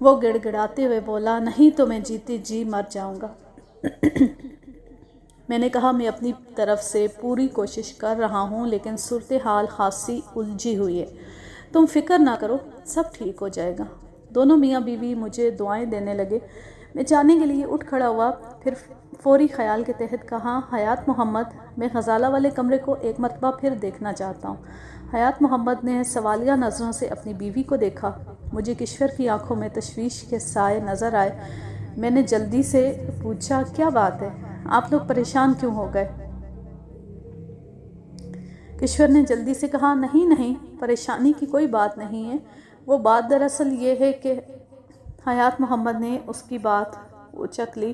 وہ گڑ گڑاتے ہوئے بولا، نہیں تو میں جیتے جی مر جاؤں گا۔ میں نے کہا، میں اپنی طرف سے پوری کوشش کر رہا ہوں، لیکن صورتحال خاصی الجھی ہوئی ہے۔ تم فکر نہ کرو، سب ٹھیک ہو جائے گا۔ دونوں میاں بیوی مجھے دعائیں دینے لگے۔ میں جانے کے لیے اٹھ کھڑا ہوا، پھر فوری خیال کے تحت کہا، حیات محمد، میں غزالہ والے کمرے کو ایک مرتبہ پھر دیکھنا چاہتا ہوں۔ حیات محمد نے سوالیہ نظروں سے اپنی بیوی کو دیکھا۔ مجھے کشور کی آنکھوں میں تشویش کے سائے نظر آئے۔ میں نے جلدی سے پوچھا، کیا بات ہے؟ آپ لوگ پریشان کیوں ہو گئے؟ کشور نے جلدی سے کہا، نہیں، پریشانی کی کوئی بات نہیں ہے۔ وہ بات دراصل یہ ہے کہ حیات محمد نے اس کی بات اچک لی۔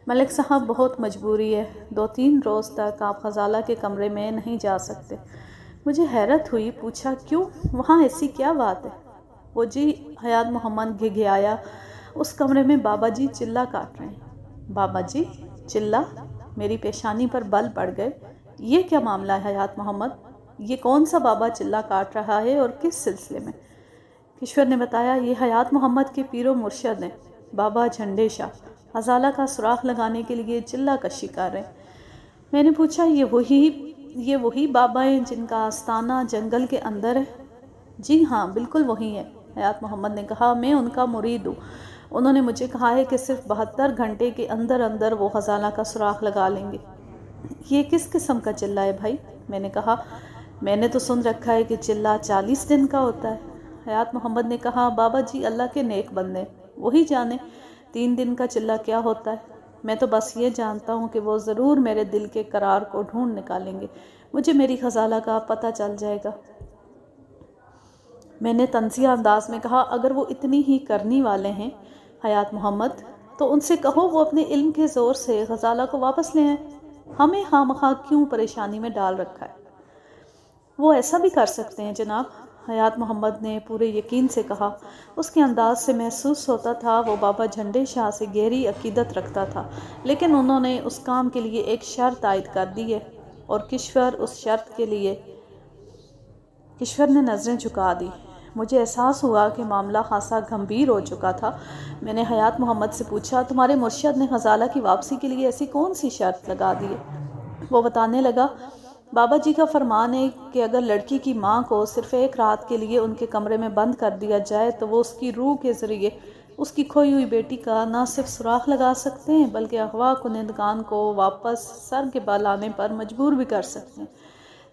ملک صاحب، بہت مجبوری ہے، 2-3 روز تک آپ غزالہ کے کمرے میں نہیں جا سکتے۔ مجھے حیرت ہوئی، پوچھا، کیوں؟ وہاں ایسی کیا بات ہے؟ وہ جی، حیات محمد گھگھایا، اس کمرے میں بابا جی چلہ کاٹ رہے ہیں۔ بابا جی چلہ؟ میری پیشانی پر بل پڑ گئے۔ یہ کیا معاملہ ہے حیات محمد؟ یہ کون سا بابا چلہ کاٹ رہا ہے اور کس سلسلے میں؟ کشور نے بتایا، یہ حیات محمد کے پیر و مرشد ہیں، بابا جھنڈے شاہ، غزالہ کا سراغ لگانے کے لیے چلہ کشی کر رہے ہیں۔ میں نے پوچھا، یہ وہی بابا ہیں جن کا آستانہ جنگل کے اندر ہے؟ جی ہاں، بالکل وہی ہے۔ حیات محمد نے کہا، میں ان کا مرید ہوں۔ انہوں نے مجھے کہا ہے کہ صرف 72 گھنٹے کے اندر وہ غزالہ کا سراغ لگا لیں گے۔ یہ کس قسم کا چلہ ہے بھائی؟ میں نے کہا، میں نے تو سن رکھا ہے کہ چلہ 40 دن کا ہوتا ہے۔ حیات محمد نے کہا، بابا جی اللہ کے نیک بندے، وہی جانے 3 دن کا چلہ کیا ہوتا ہے۔ میں تو بس یہ جانتا ہوں کہ وہ ضرور میرے دل کے قرار کو ڈھونڈ نکالیں گے، مجھے میری غزالہ کا پتہ چل جائے گا۔ میں نے طنزیہ انداز میں کہا، اگر وہ اتنی ہی کرنی والے ہیں حیات محمد، تو ان سے کہو وہ اپنے علم کے زور سے غزالہ کو واپس لے آئیں، ہمیں خواہ کیوں پریشانی میں ڈال رکھا ہے۔ وہ ایسا بھی کر سکتے ہیں جناب، حیات محمد نے پورے یقین سے کہا۔ اس کے انداز سے محسوس ہوتا تھا وہ بابا جھنڈے شاہ سے گہری عقیدت رکھتا تھا، لیکن انہوں نے اس کام کے لیے ایک شرط عائد کر دی ہے، اور کشور اس شرط کے لیے کشور نے نظریں جھکا دی۔ مجھے احساس ہوا کہ معاملہ خاصا گمبھیر ہو چکا تھا۔ میں نے حیات محمد سے پوچھا، تمہارے مرشد نے غزالہ کی واپسی کے لیے ایسی کون سی شرط لگا دی ہے؟ وہ بتانے لگا، بابا جی کا فرمان ہے کہ اگر لڑکی کی ماں کو صرف 1 رات کے لیے ان کے کمرے میں بند کر دیا جائے تو وہ اس کی روح کے ذریعے اس کی کھوئی ہوئی بیٹی کا نہ صرف سراغ لگا سکتے ہیں بلکہ اغوا کنندگان کو واپس سر کے بل آنے پر مجبور بھی کر سکتے ہیں،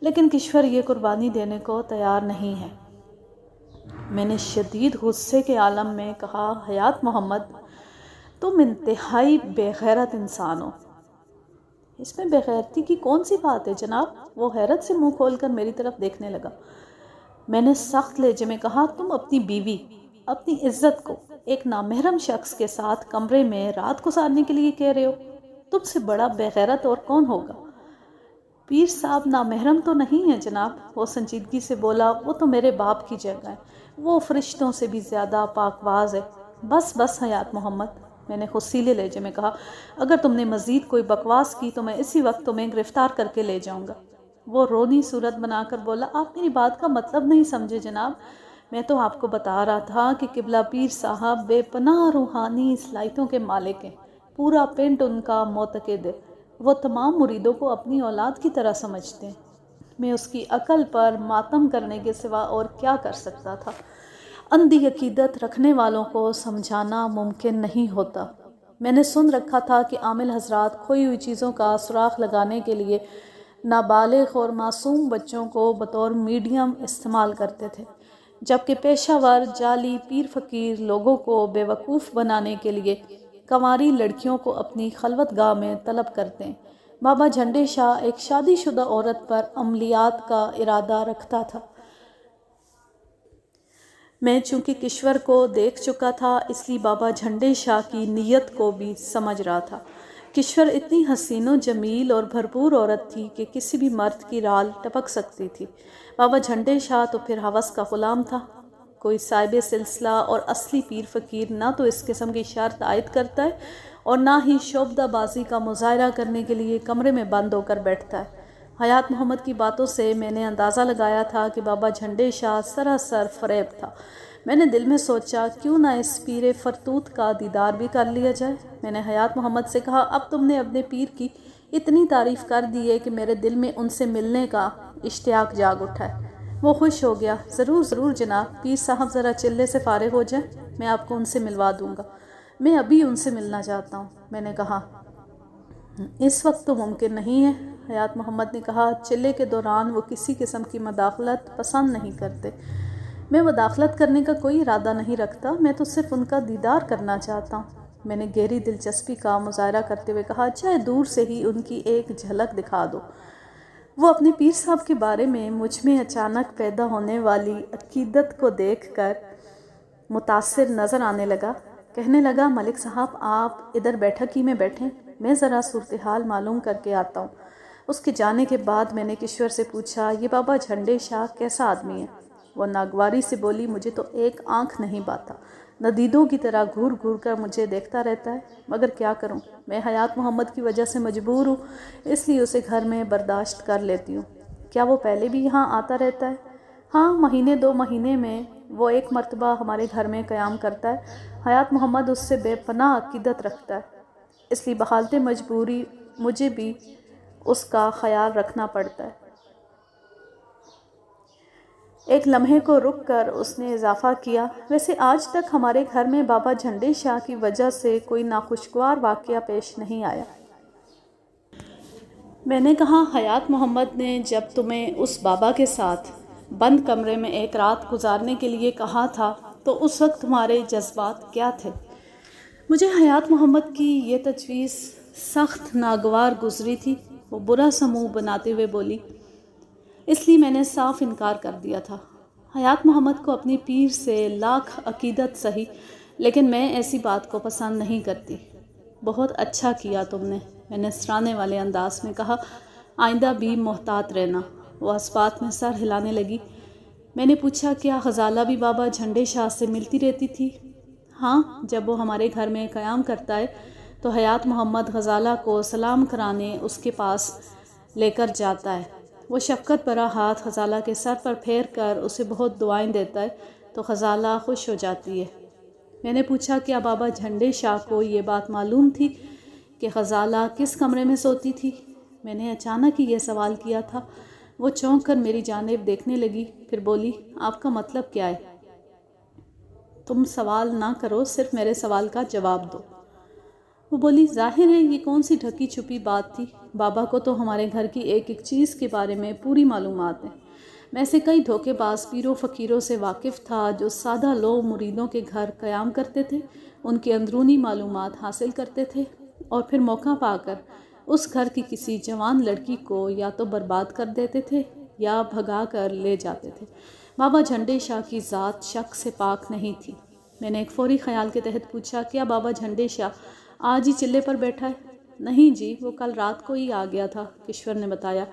لیکن کشور یہ قربانی دینے کو تیار نہیں ہے۔ میں نے شدید غصے کے عالم میں کہا، حیات محمد، تم انتہائی بے غیرت انسان ہو۔ اس میں بے غیرتی کی کون سی بات ہے جناب؟ وہ حیرت سے منہ کھول کر میری طرف دیکھنے لگا۔ میں نے سخت لہجے میں کہا، تم اپنی بیوی، اپنی عزت کو ایک نامحرم شخص کے ساتھ کمرے میں رات گزارنے کے لیے کہہ رہے ہو؟ تم سے بڑا بے غیرت اور کون ہوگا؟ پیر صاحب نامحرم تو نہیں ہے جناب، وہ سنجیدگی سے بولا، وہ تو میرے باپ کی جگہ ہے، وہ فرشتوں سے بھی زیادہ پاکواز ہے۔ بس حیات محمد، میں نے خصیلے لہجے میں کہا، اگر تم نے مزید کوئی بکواس کی تو میں اسی وقت تمہیں گرفتار کر کے لے جاؤں گا۔ وہ رونی صورت بنا کر بولا، آپ میری بات کا مطلب نہیں سمجھے جناب، میں تو آپ کو بتا رہا تھا کہ قبلہ پیر صاحب بے پناہ روحانی صلاحیتوں کے مالک ہیں، پورا پنڈ ان کا معتقد ہے، وہ تمام مریدوں کو اپنی اولاد کی طرح سمجھتے ہیں۔ میں اس کی عقل پر ماتم کرنے کے سوا اور کیا کر سکتا تھا؟ اندھی عقیدت رکھنے والوں کو سمجھانا ممکن نہیں ہوتا۔ میں نے سن رکھا تھا کہ عامل حضرات کھوئی ہوئی چیزوں کا سراغ لگانے کے لیے نابالغ اور معصوم بچوں کو بطور میڈیم استعمال کرتے تھے، جبکہ پیشہ ور جعلی پیر فقیر لوگوں کو بے وقوف بنانے کے لیے کنواری لڑکیوں کو اپنی خلوت گاہ میں طلب کرتے ہیں۔ بابا جھنڈے شاہ ایک شادی شدہ عورت پر عملیات کا ارادہ رکھتا تھا۔ میں چونکہ کشور کو دیکھ چکا تھا، اس لیے بابا جھنڈے شاہ کی نیت کو بھی سمجھ رہا تھا۔ کشور اتنی حسین و جمیل اور بھرپور عورت تھی کہ کسی بھی مرد کی رال ٹپک سکتی تھی۔ بابا جھنڈے شاہ تو پھر ہوس کا غلام تھا۔ کوئی صاحب سلسلہ اور اصلی پیر فقیر نہ تو اس قسم کی شرط عائد کرتا ہے اور نہ ہی شعبدہ بازی کا مظاہرہ کرنے کے لیے کمرے میں بند ہو کر بیٹھتا ہے۔ حیات محمد کی باتوں سے میں نے اندازہ لگایا تھا کہ بابا جھنڈے شاہ سراسر فریب تھا۔ میں نے دل میں سوچا کیوں نہ اس پیر فرتوت کا دیدار بھی کر لیا جائے۔ میں نے حیات محمد سے کہا اب تم نے اپنے پیر کی اتنی تعریف کر دی ہے کہ میرے دل میں ان سے ملنے کا اشتیاق جاگ اٹھا ہے۔ وہ خوش ہو گیا۔ ضرور ضرور جناب، پیر صاحب ذرا چلے سے فارغ ہو جائیں، میں آپ کو ان سے ملوا دوں گا، میں ابھی ان سے ملنا چاہتا ہوں۔ میں نے کہا اس وقت تو ممکن نہیں ہے۔ حیات محمد نے کہا چلے کے دوران وہ کسی قسم کی مداخلت پسند نہیں کرتے۔ میں مداخلت کرنے کا کوئی ارادہ نہیں رکھتا، میں تو صرف ان کا دیدار کرنا چاہتا ہوں۔ میں نے گہری دلچسپی کا مظاہرہ کرتے ہوئے کہا چاہے دور سے ہی ان کی ایک جھلک دکھا دو۔ وہ اپنے پیر صاحب کے بارے میں مجھ میں اچانک پیدا ہونے والی عقیدت کو دیکھ کر متاثر نظر آنے لگا۔ کہنے لگا ملک صاحب آپ ادھر بیٹھک ہی میں بیٹھیں، میں ذرا صورتحال معلوم کر کے آتا ہوں۔ اس کے جانے کے بعد میں نے کشور سے پوچھا یہ بابا جھنڈے شاہ کیسا آدمی ہے؟ وہ ناگواری سے بولی مجھے تو ایک آنکھ نہیں پاتا، ندیدوں کی طرح گھور گھور کر مجھے دیکھتا رہتا ہے، مگر کیا کروں، میں حیات محمد کی وجہ سے مجبور ہوں، اس لیے اسے گھر میں برداشت کر لیتی ہوں۔ کیا وہ پہلے بھی یہاں آتا رہتا ہے؟ ہاں، مہینے 2 مہینے میں وہ ایک مرتبہ ہمارے گھر میں قیام کرتا ہے۔ حیات محمد اس سے بے پناہ عقیدت رکھتا ہے، اس لیے بحالت مجبوری مجھے بھی اس کا خیال رکھنا پڑتا ہے۔ ایک لمحے کو رک کر اس نے اضافہ کیا ویسے آج تک ہمارے گھر میں بابا جھنڈے شاہ کی وجہ سے کوئی ناخوشگوار واقعہ پیش نہیں آیا۔ میں نے کہا حیات محمد نے جب تمہیں اس بابا کے ساتھ بند کمرے میں ایک رات گزارنے کے لیے کہا تھا تو اس وقت تمہارے جذبات کیا تھے؟ مجھے حیات محمد کی یہ تجویز سخت ناگوار گزری تھی۔ وہ برا سا منہ بناتے ہوئے بولی اس لیے میں نے صاف انکار کر دیا تھا۔ حیات محمد کو اپنی پیر سے لاکھ عقیدت سہی، لیکن میں ایسی بات کو پسند نہیں کرتی۔ بہت اچھا کیا تم نے، میں نے سرانے والے انداز میں کہا، آئندہ بھی محتاط رہنا۔ وہ اس بات میں سر ہلانے لگی۔ میں نے پوچھا کیا غزالہ بھی بابا جھنڈے شاہ سے ملتی رہتی تھی؟ ہاں، جب وہ ہمارے گھر میں قیام کرتا ہے تو حیات محمد غزالہ کو سلام کرانے اس کے پاس لے کر جاتا ہے۔ وہ شفقت بھرا ہاتھ غزالہ کے سر پر پھیر کر اسے بہت دعائیں دیتا ہے تو غزالہ خوش ہو جاتی ہے۔ میں نے پوچھا کیا بابا جھنڈے شاہ کو یہ بات معلوم تھی کہ غزالہ کس کمرے میں سوتی تھی؟ میں نے اچانک ہی یہ سوال کیا تھا۔ وہ چونک کر میری جانب دیکھنے لگی، پھر بولی آپ کا مطلب کیا ہے؟ تم سوال نہ کرو، صرف میرے سوال کا جواب دو۔ وہ بولی ظاہر ہے یہ کون سی ڈھکی چھپی بات تھی، بابا کو تو ہمارے گھر کی ایک ایک چیز کے بارے میں پوری معلومات ہیں۔ میں سے کئی دھوکے باز پیروں فقیروں سے واقف تھا جو سادہ لوگ مریدوں کے گھر قیام کرتے تھے، ان کی اندرونی معلومات حاصل کرتے تھے اور پھر موقع پا کر اس گھر کی کسی جوان لڑکی کو یا تو برباد کر دیتے تھے یا بھگا کر لے جاتے تھے۔ بابا جھنڈے شاہ کی ذات شک سے پاک نہیں تھی۔ میں نے ایک فوری خیال کے تحت پوچھا کیا بابا جھنڈے شاہ آج ہی چلے پر بیٹھا ہے؟ نہیں جی، وہ کل رات کو ہی آ گیا تھا، کشور نے بتایا۔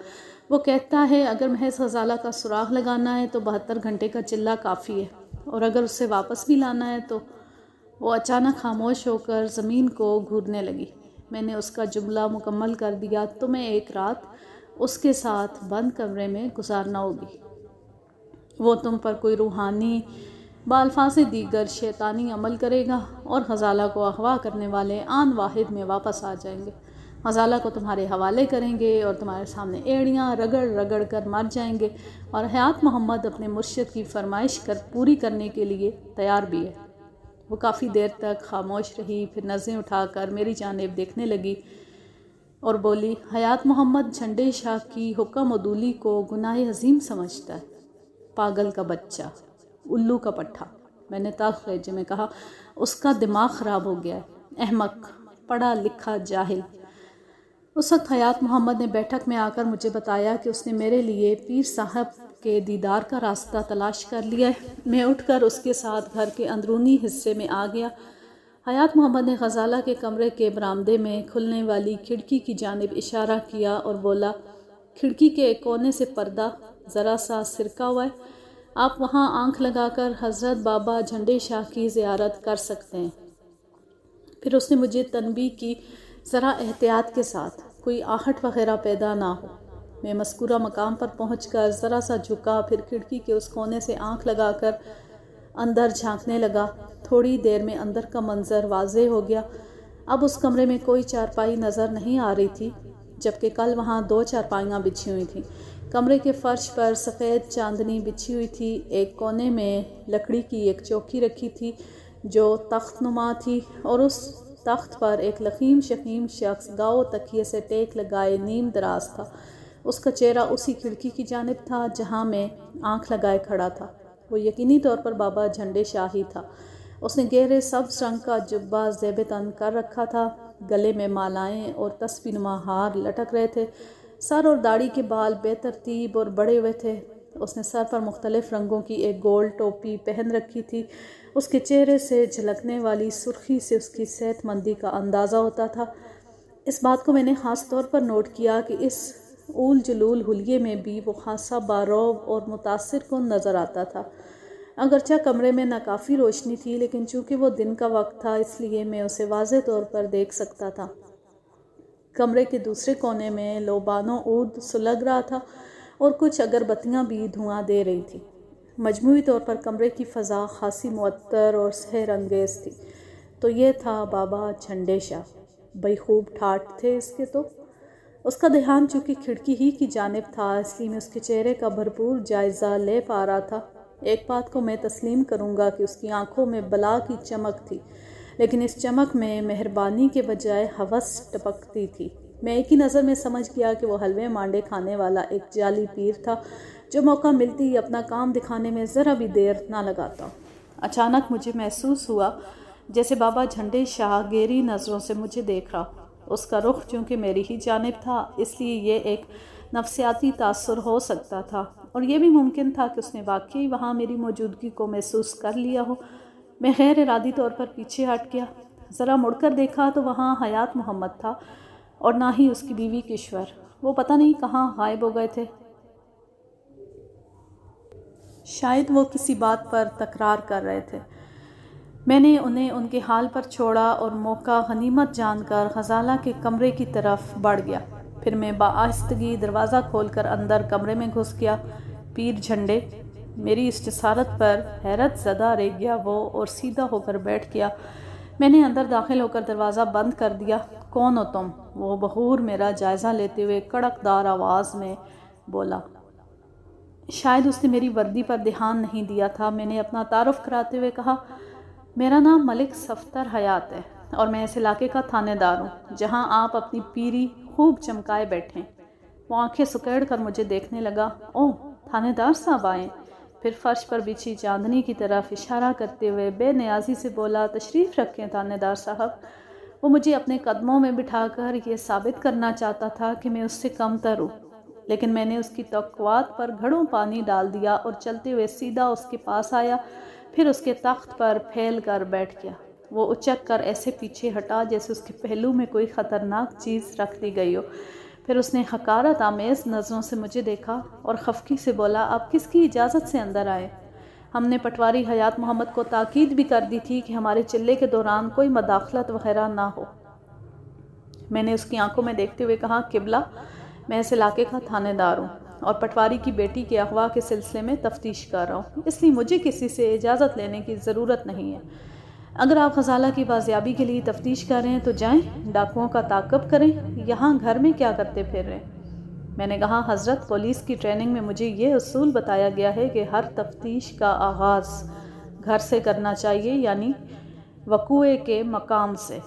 وہ کہتا ہے اگر محض غزالہ کا سراغ لگانا ہے تو 72 گھنٹے کا چلہ کافی ہے، اور اگر اسے واپس بھی لانا ہے تو… وہ اچانک خاموش ہو کر زمین کو گھورنے لگی۔ میں نے اس کا جملہ مکمل کر دیا تمہیں ایک رات اس کے ساتھ بند کمرے میں گزارنا ہوگی۔ وہ تم پر کوئی روحانی بالفاظ دیگر شیطانی عمل کرے گا اور غزالہ کو اغوا کرنے والے آن واحد میں واپس آ جائیں گے، غزالہ کو تمہارے حوالے کریں گے اور تمہارے سامنے ایڑیاں رگڑ رگڑ کر مر جائیں گے، اور حیات محمد اپنے مرشد کی فرمائش پوری کرنے کے لیے تیار بھی ہے۔ وہ کافی دیر تک خاموش رہی، پھر نظریں اٹھا کر میری جانب دیکھنے لگی اور بولی حیات محمد جھنڈے شاہ کی حکم عدولی کو گناہ عظیم سمجھتا ہے۔ پاگل کا بچہ، الو کا پٹھا، میں نے تلخ لہجے میں کہا، اس کا دماغ خراب ہو گیا ہے، احمق، پڑھا لکھا جاہل۔ اس وقت حیات محمد نے بیٹھک میں آ کر مجھے بتایا کہ اس نے میرے لیے پیر صاحب کے دیدار کا راستہ تلاش کر لیا ہے۔ میں اٹھ کر اس کے ساتھ گھر کے اندرونی حصے میں آ گیا۔ حیات محمد نے غزالہ کے کمرے کے برآمدے میں کھلنے والی کھڑکی کی جانب اشارہ کیا اور بولا کھڑکی کے ایک کونے سے پردہ ذرا سا سرکا ہوا ہے، آپ وہاں آنکھ لگا کر حضرت بابا جھنڈے شاہ کی زیارت کر سکتے ہیں۔ پھر اس نے مجھے تنبیہ کی ذرا احتیاط کے ساتھ، کوئی آہٹ وغیرہ پیدا نہ ہو۔ میں مذکورہ مقام پر پہنچ کر ذرا سا جھکا، پھر کھڑکی کے اس کونے سے آنکھ لگا کر اندر جھانکنے لگا۔ تھوڑی دیر میں اندر کا منظر واضح ہو گیا۔ اب اس کمرے میں کوئی چارپائی نظر نہیں آ رہی تھی، جبکہ کل وہاں 2 چارپائیاں بچھی ہوئی تھیں۔ کمرے کے فرش پر سفید چاندنی بچھی ہوئی تھی۔ ایک کونے میں لکڑی کی ایک چوکی رکھی تھی جو تخت نما تھی، اور اس تخت پر ایک لخیم شخیم شخص گاؤ تکیے سے ٹیک لگائے نیم دراز تھا۔ اس کا چہرہ اسی کھڑکی کی جانب تھا جہاں میں آنکھ لگائے کھڑا تھا۔ وہ یقینی طور پر بابا جھنڈے شاہ ہی تھا۔ اس نے گہرے سبز رنگ کا جبہ زیب تن کر رکھا تھا، گلے میں مالائیں اور تسبیح نما ہار لٹک رہے تھے۔ سر اور داڑھی کے بال بے ترتیب اور بڑے ہوئے تھے۔ اس نے سر پر مختلف رنگوں کی ایک گول ٹوپی پہن رکھی تھی۔ اس کے چہرے سے جھلکنے والی سرخی سے اس کی صحت مندی کا اندازہ ہوتا تھا۔ اس بات کو میں نے خاص طور پر نوٹ کیا کہ اس اول جلول حلیے میں بھی وہ خاصا بارعب اور متاثر کن نظر آتا تھا۔ اگرچہ کمرے میں ناکافی روشنی تھی، لیکن چونکہ وہ دن کا وقت تھا اس لیے میں اسے واضح طور پر دیکھ سکتا تھا۔ کمرے کے دوسرے کونے میں لوبانو عود سلگ رہا تھا اور کچھ اگربتیاں بھی دھواں دے رہی تھیں۔ مجموعی طور پر کمرے کی فضا خاصی معطر اور سحر انگیز تھی۔ تو یہ تھا بابا جھنڈے شاہ۔ بڑی خوب ٹھاٹھ تھے اس کے تو۔ اس کا دھیان چونکہ کھڑکی ہی کی جانب تھا، اس لیے میں اس کے چہرے کا بھرپور جائزہ لے پا رہا تھا۔ ایک بات کو میں تسلیم کروں گا کہ اس کی آنکھوں میں بلا کی چمک تھی، لیکن اس چمک میں مہربانی کے بجائے ہوس ٹپکتی تھی۔ میں ایک ہی نظر میں سمجھ گیا کہ وہ حلوے مانڈے کھانے والا ایک جعلی پیر تھا جو موقع ملتی ہی اپنا کام دکھانے میں ذرا بھی دیر نہ لگاتا۔ اچانک مجھے محسوس ہوا جیسے بابا جھنڈے شاہ گہری نظروں سے مجھے دیکھ رہا۔ اس کا رخ چونکہ میری ہی جانب تھا، اس لیے یہ ایک نفسیاتی تاثر ہو سکتا تھا، اور یہ بھی ممکن تھا کہ اس نے واقعی وہاں میری موجودگی کو محسوس کر لیا ہو۔ میں غیر ارادی طور پر پیچھے ہٹ گیا۔ ذرا مڑ کر دیکھا تو وہاں حیات محمد تھا اور نہ ہی اس کی بیوی کشور۔ وہ پتہ نہیں کہاں غائب ہو گئے تھے۔ شاید وہ کسی بات پر تکرار کر رہے تھے۔ میں نے انہیں ان کے حال پر چھوڑا اور موقع غنیمت جان کر غزالہ کے کمرے کی طرف بڑھ گیا۔ پھر میں بآہستگی دروازہ کھول کر اندر کمرے میں گھس گیا۔ پیر جھنڈے، میری اس جسارت پر حیرت زدہ رہ گیا وہ اور سیدھا ہو کر بیٹھ گیا۔ میں نے اندر داخل ہو کر دروازہ بند کر دیا۔ کون ہو تم؟ وہ بغور میرا جائزہ لیتے ہوئے کڑک دار آواز میں بولا۔ شاید اس نے میری وردی پر دھیان نہیں دیا تھا۔ میں نے اپنا تعارف کراتے ہوئے کہا، میرا نام ملک صفدر حیات ہے اور میں اس علاقے کا تھانے دار ہوں جہاں آپ اپنی پیری خوب چمکائے بیٹھیں۔ وہ آنکھیں سکیڑ کر مجھے دیکھنے لگا۔ اوہ، تھانے دار صاحب آئے؟ پھر فرش پر بچھی چاندنی کی طرف اشارہ کرتے ہوئے بے نیازی سے بولا، تشریف رکھیں تھانے دار صاحب۔ وہ مجھے اپنے قدموں میں بٹھا کر یہ ثابت کرنا چاہتا تھا کہ میں اس سے کم تر ہوں، لیکن میں نے اس کی توقعات پر گھڑوں پانی ڈال دیا اور چلتے ہوئے سیدھا اس کے پاس آیا، پھر اس کے تخت پر پھیل کر بیٹھ گیا۔ وہ اچک کر ایسے پیچھے ہٹا جیسے اس کے پہلو میں کوئی خطرناک چیز رکھ دی گئی ہو۔ پھر اس نے حقارت آمیز نظروں سے مجھے دیکھا اور خفگی سے بولا، آپ کس کی اجازت سے اندر آئے؟ ہم نے پٹواری حیات محمد کو تاکید بھی کر دی تھی کہ ہمارے چلے کے دوران کوئی مداخلت وغیرہ نہ ہو۔ میں نے اس کی آنکھوں میں دیکھتے ہوئے کہا، قبلہ، میں اس علاقے کا تھانے دار ہوں اور پٹواری کی بیٹی کے اغوا کے سلسلے میں تفتیش کر رہا ہوں، اس لیے مجھے کسی سے اجازت لینے کی ضرورت نہیں ہے۔ اگر آپ غزالہ کی بازیابی کے لیے تفتیش کر رہے ہیں تو جائیں، ڈاکوؤں کا تعاقب کریں، یہاں گھر میں کیا کرتے پھر رہے ہیں؟ میں نے کہا، حضرت، پولیس کی ٹریننگ میں مجھے یہ اصول بتایا گیا ہے کہ ہر تفتیش کا آغاز گھر سے کرنا چاہیے، یعنی وقوع کے مقام سے۔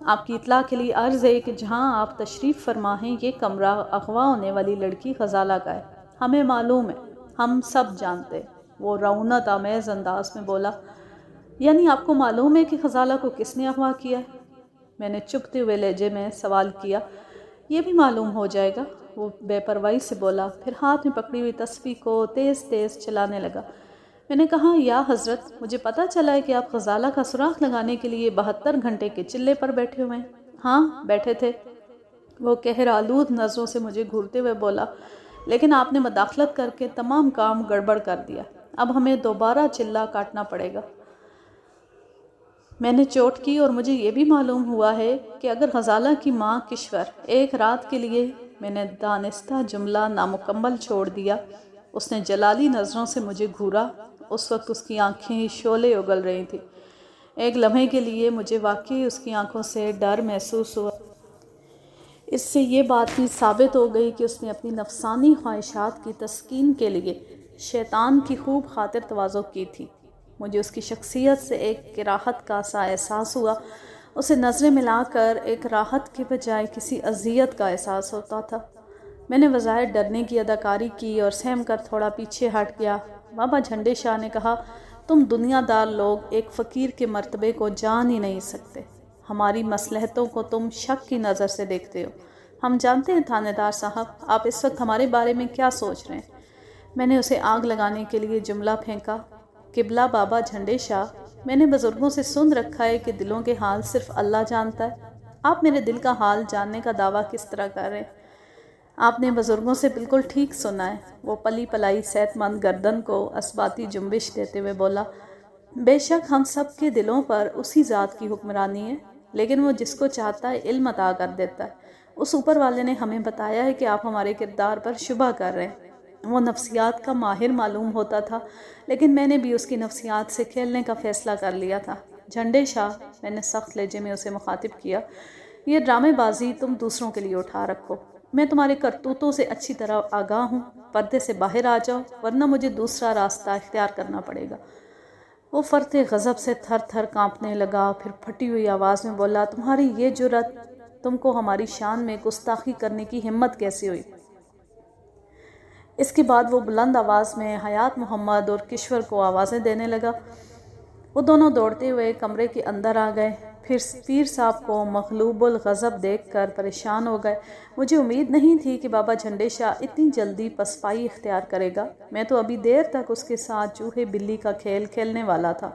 آپ کی اطلاع کے لیے عرض ہے کہ جہاں آپ تشریف فرما ہیں یہ کمرہ اغوا ہونے والی لڑکی غزالہ کا ہے۔ ہمیں معلوم ہے، ہم سب جانتے۔ وہ رعونت آمیز انداز میں بولا، یعنی آپ کو معلوم ہے کہ غزالہ کو کس نے اغوا کیا ہے؟ میں نے چپتے ہوئے لہجے میں سوال کیا۔ یہ بھی معلوم ہو جائے گا، وہ بے پرواہی سے بولا، پھر ہاتھ میں پکڑی ہوئی تسبیح کو تیز تیز چلانے لگا۔ میں نے کہا، یا حضرت، مجھے پتہ چلا ہے کہ آپ غزالہ کا سراغ لگانے کے لیے 72 گھنٹے کے چلے پر بیٹھے ہوئے ہیں۔ ہاں، بیٹھے تھے۔ وہ قہر آلود نظروں سے مجھے گھورتے ہوئے بولا، لیکن آپ نے مداخلت کر کے تمام کام گڑبڑ کر دیا۔ اب ہمیں دوبارہ چلہ کاٹنا پڑے گا۔ میں نے چوٹ کی اور مجھے یہ بھی معلوم ہوا ہے کہ اگر غزالہ کی ماں کشور ایک رات کے لیے، میں نے دانستہ جملہ نامکمل چھوڑ دیا۔ اس نے جلالی نظروں سے مجھے گھورا اس وقت اس کی آنکھیں شعلے اگل رہی تھیں۔ ایک لمحے کے لیے مجھے واقعی اس کی آنکھوں سے ڈر محسوس ہوا۔ اس سے یہ بات بھی ثابت ہو گئی کہ اس نے اپنی نفسانی خواہشات کی تسکین کے لیے شیطان کی خوب خاطر تواضع کی تھی۔ مجھے اس کی شخصیت سے ایک راحت کا سا احساس ہوا۔ اسے نظریں ملا کر ایک راحت کے بجائے کسی اذیت کا احساس ہوتا تھا۔ میں نے بظاہر ڈرنے کی اداکاری کی اور سہم کر تھوڑا پیچھے ہٹ گیا۔ بابا جھنڈے شاہ نے کہا، تم دنیا دار لوگ ایک فقیر کے مرتبے کو جان ہی نہیں سکتے۔ ہماری مصلحتوں کو تم شک کی نظر سے دیکھتے ہو۔ ہم جانتے ہیں تھانے دار صاحب، آپ اس وقت ہمارے بارے میں کیا سوچ رہے ہیں۔ میں نے اسے آگ لگانے کے لیے جملہ پھینکا، قبلہ بابا جھنڈے شاہ، میں نے بزرگوں سے سن رکھا ہے کہ دلوں کے حال صرف اللہ جانتا ہے۔ آپ میرے دل کا حال جاننے کا دعویٰ کس طرح کر رہے ہیں؟ آپ نے بزرگوں سے بالکل ٹھیک سنا ہے۔ وہ پلی پلائی صحت مند گردن کو اثباتی جنبش دیتے ہوئے بولا، بے شک ہم سب کے دلوں پر اسی ذات کی حکمرانی ہے، لیکن وہ جس کو چاہتا ہے علم عطا کر دیتا ہے۔ اس اوپر والے نے ہمیں بتایا ہے کہ آپ ہمارے کردار پر شبہ کر رہے ہیں۔ وہ نفسیات کا ماہر معلوم ہوتا تھا، لیکن میں نے بھی اس کی نفسیات سے کھیلنے کا فیصلہ کر لیا تھا۔ جھنڈے شاہ، میں نے سخت لہجے میں اسے مخاطب کیا، یہ ڈرامے بازی تم دوسروں کے لیے اٹھا رکھو۔ میں تمہارے کرتوتوں سے اچھی طرح آگاہ ہوں۔ پردے سے باہر آ جاؤ، ورنہ مجھے دوسرا راستہ اختیار کرنا پڑے گا۔ وہ فرط غضب سے تھر تھر کانپنے لگا، پھر پھٹی ہوئی آواز میں بولا، تمہاری یہ جرأت، تم کو ہماری شان میں گستاخی کرنے کی ہمت کیسے ہوئی؟ اس کے بعد وہ بلند آواز میں حیات محمد اور کشور کو آوازیں دینے لگا۔ وہ دونوں دوڑتے ہوئے کمرے کے اندر آ گئے۔ پھر پیر صاحب کو مغلوب الغضب دیکھ کر پریشان ہو گئے۔ مجھے امید نہیں تھی کہ بابا جھنڈے شاہ اتنی جلدی پسپائی اختیار کرے گا۔ میں تو ابھی دیر تک اس کے ساتھ چوہے بلی کا کھیل کھیلنے والا تھا۔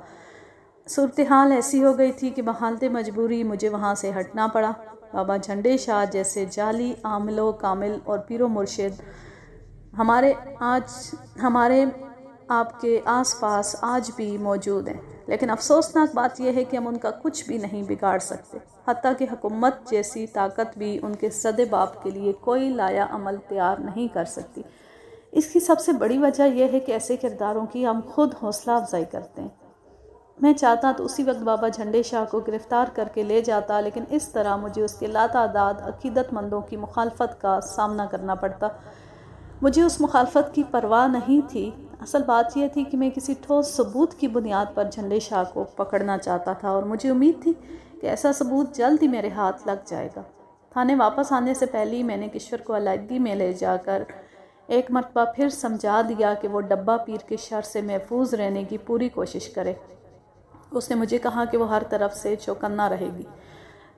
صورتحال ایسی ہو گئی تھی کہ بحالت مجبوری مجھے وہاں سے ہٹنا پڑا۔ بابا جھنڈے شاہ جیسے جعلی عامل و کامل اور پیر و مرشد ہمارے آپ کے آس پاس آج بھی موجود ہیں، لیکن افسوسناک بات یہ ہے کہ ہم ان کا کچھ بھی نہیں بگاڑ سکتے۔ حتیٰ کہ حکومت جیسی طاقت بھی ان کے سد باب کے لیے کوئی لایا عمل تیار نہیں کر سکتی۔ اس کی سب سے بڑی وجہ یہ ہے کہ ایسے کرداروں کی ہم خود حوصلہ افزائی کرتے ہیں۔ میں چاہتا تو اسی وقت بابا جھنڈے شاہ کو گرفتار کر کے لے جاتا، لیکن اس طرح مجھے اس کے لاتعداد عقیدت مندوں کی مخالفت کا سامنا کرنا پڑتا۔ مجھے اس مخالفت کی پرواہ نہیں تھی۔ اصل بات یہ تھی کہ میں کسی ٹھوس ثبوت کی بنیاد پر جھنڈے شاہ کو پکڑنا چاہتا تھا، اور مجھے امید تھی کہ ایسا ثبوت جلد ہی میرے ہاتھ لگ جائے گا۔ تھانے واپس آنے سے پہلے ہی میں نے کشور کو علیحدگی میں لے جا کر ایک مرتبہ پھر سمجھا دیا کہ وہ ڈبہ پیر کے شر سے محفوظ رہنے کی پوری کوشش کرے۔ اس نے مجھے کہا کہ وہ ہر طرف سے چوکنا رہے گی۔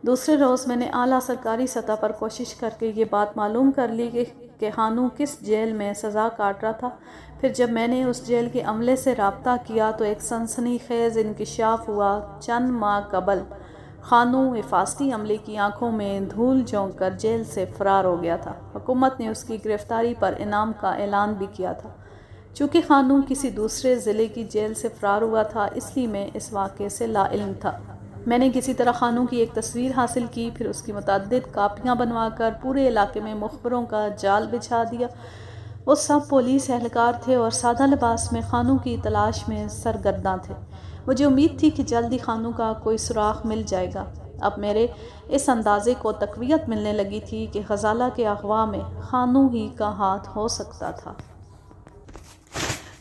دوسرے روز میں نے اعلیٰ سرکاری سطح پر کوشش کر کے یہ بات معلوم کر لی کہ خانو کس جیل میں سزا کاٹ رہا تھا۔ پھر جب میں نے اس جیل کے عملے سے رابطہ کیا تو ایک سنسنی خیز انکشاف ہوا۔ چند ماہ قبل خانو حفاظتی عملے کی آنکھوں میں دھول جھونک کر جیل سے فرار ہو گیا تھا۔ حکومت نے اس کی گرفتاری پر انعام کا اعلان بھی کیا تھا۔ چونکہ خانو کسی دوسرے ضلع کی جیل سے فرار ہوا تھا، اس لیے میں اس واقعے سے لا علم تھا۔ میں نے کسی طرح خانو کی ایک تصویر حاصل کی، پھر اس کی متعدد کاپیاں بنوا کر پورے علاقے میں مخبروں کا جال بچھا دیا۔ وہ سب پولیس اہلکار تھے اور سادہ لباس میں خانو کی تلاش میں سرگرداں تھے۔ مجھے امید تھی کہ جلد ہی خانو کا کوئی سراغ مل جائے گا۔ اب میرے اس اندازے کو تقویت ملنے لگی تھی کہ غزالہ کے اغوا میں خانو ہی کا ہاتھ ہو سکتا تھا۔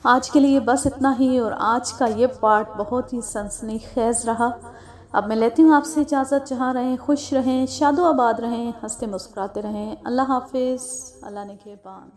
آج کے لیے بس اتنا ہی، اور آج کا یہ پارٹ بہت ہی سنسنی خیز رہا۔ اب میں لیتی ہوں آپ سے اجازت۔ جہاں رہیں خوش رہیں، شاد و آباد رہیں، ہنستے مسکراتے رہیں۔ اللہ حافظ، اللہ نگہبان۔